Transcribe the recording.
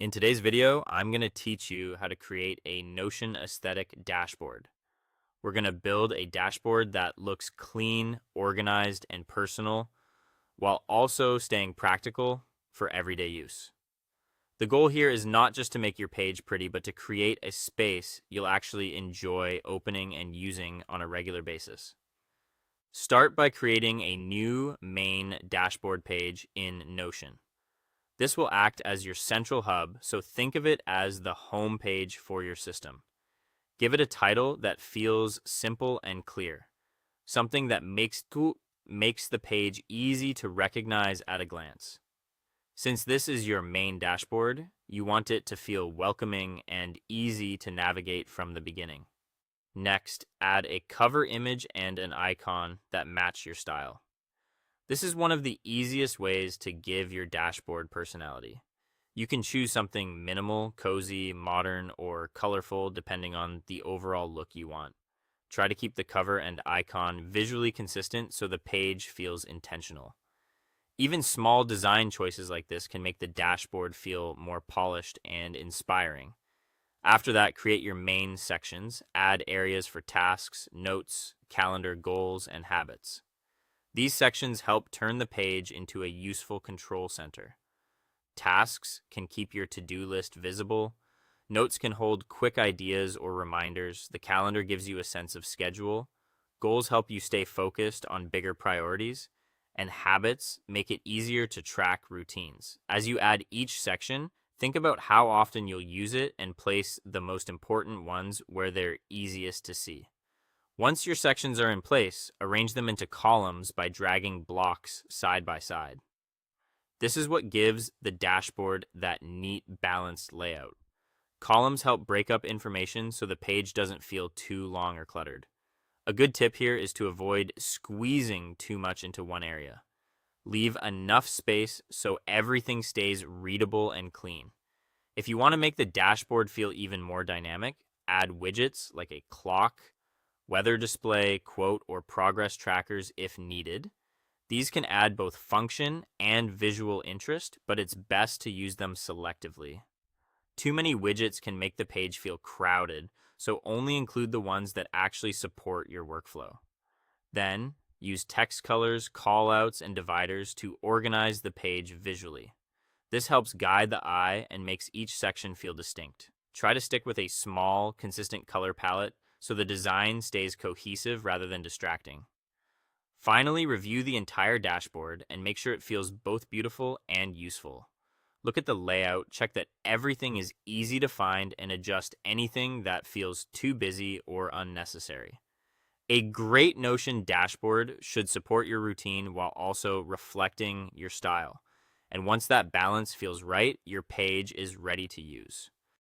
In today's video, I'm going to teach you how to create a Notion aesthetic dashboard. We're going to build a dashboard that looks clean, organized, and personal, while also staying practical for everyday use. The goal here is not just to make your page pretty, but to create a space you'll actually enjoy opening and using on a regular basis. Start by creating a new main dashboard page in Notion. This will act as your central hub, so think of it as the home page for your system. Give it a title that feels simple and clear, something that makes the page easy to recognize at a glance. Since this is your main dashboard, you want it to feel welcoming and easy to navigate from the beginning. Next, add a cover image and an icon that match your style. This is one of the easiest ways to give your dashboard personality. You can choose something minimal, cozy, modern, or colorful depending on the overall look you want. Try to keep the cover and icon visually consistent so the page feels intentional. Even small design choices like this can make the dashboard feel more polished and inspiring. After that, create your main sections, add areas for tasks, notes, calendar, goals, and habits. These sections help turn the page into a useful control center. Tasks can keep your to-do list visible. Notes can hold quick ideas or reminders. The calendar gives you a sense of schedule. Goals help you stay focused on bigger priorities. And habits make it easier to track routines. As you add each section, think about how often you'll use it and place the most important ones where they're easiest to see. Once your sections are in place, arrange them into columns by dragging blocks side by side. This is what gives the dashboard that neat, balanced layout. Columns help break up information so the page doesn't feel too long or cluttered. A good tip here is to avoid squeezing too much into one area. Leave enough space so everything stays readable and clean. If you want to make the dashboard feel even more dynamic, add widgets like a clock, weather display, quote, or progress trackers if needed. These can add both function and visual interest, but it's best to use them selectively. Too many widgets can make the page feel crowded, so only include the ones that actually support your workflow. Then, use text colors, callouts, and dividers to organize the page visually. This helps guide the eye and makes each section feel distinct. Try to stick with a small, consistent color palette so the design stays cohesive rather than distracting. Finally, review the entire dashboard and make sure it feels both beautiful and useful. Look at the layout, check that everything is easy to find, and adjust anything that feels too busy or unnecessary. A great Notion dashboard should support your routine while also reflecting your style. And once that balance feels right, your page is ready to use.